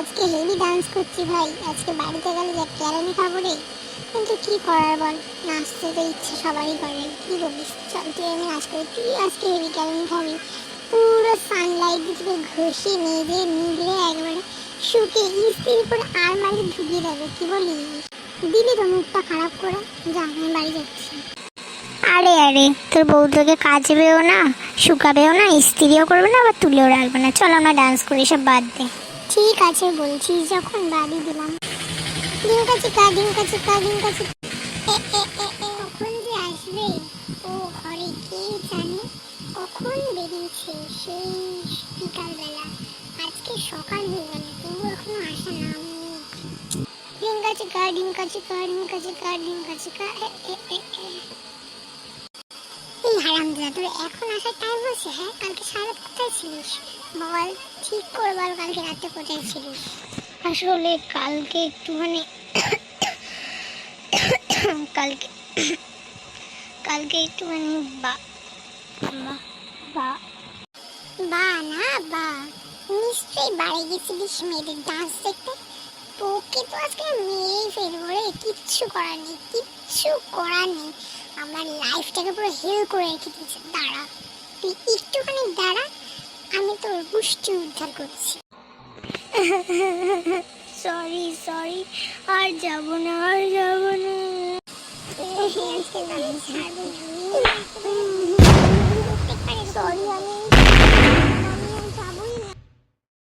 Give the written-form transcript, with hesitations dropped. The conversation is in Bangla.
আজকে হেভি ডান্স করছি ভাই। আজকে বাড়িতে গেলে যা ক্যারানি খাবো রে, কিন্তু কি করার বল, নাচতে তো ইচ্ছে সবারই করে। কি বলিস, চল তুই আমি নাচ করি, তুই আজকে হেভি ক্যারানি খাবি। পুরো সানলাইট দিয়ে ঘষে মেজে নিগড়ে একবারে শুকে ইস্ত্রির উপরে আর মারি ঢুকিয়ে দেবে। কি বলি, দিলি তো মুখটা খারাপ করে। যা, আমি বাড়ি যাচ্ছি। আরে আরে, তোর বউ তোকে কাচবেও না, শুকাবেও না, ইস্ত্রিও করবে না, আবার তুলেও রাখবে না। চল আমরা ডান্স করি, সব বাদ দে। ঠিক আছে বলছিস যখন, বাড়ি দিলাম। ডিঙ্কা চিকা ডিঙ্কা চিকা ডিঙ্কা চিকা। কখন যে আসবে ও ঘরে কে জানে। কখন বেরিয়েছে সেই বিকালবেলা, আজকে সকাল হয়ে গেল তবু এখনো আসা নামনি। ডিঙ্কা চিকা ডিঙ্কা চিকা ডিঙ্কা চিকা ডিঙ্কা চিকা। এই হারামজাদা, তোর এখন আসার টাইম হচ্ছে? হ্যাঁ, কালকে সারা কোথায় ছিলিস বল, ঠিক করে বল, কালকে রাতে কোথায় ছিলিস? আসলে কালকে একটুখানি কালকে কালকে একটুখানি বা বা বা বা না বা, নিশ্চয়ই বাড়ি গেছিলিস মেয়েদের ডান্স দেখতে। তোকে তো আজকে মেরেই ফেলবো রে, কিচ্ছু করার নেই, কিচ্ছু করার নেই। আমার লাইফটাকে পুরো হেল করে রেখে দিয়েছে। দাঁড়া, তুই একটুখানি দাঁড়া, আমি তোর গোষ্ঠী উদ্ধার করছি। সরি সরি, আর যাব না, আর যাব না। সরি, আমি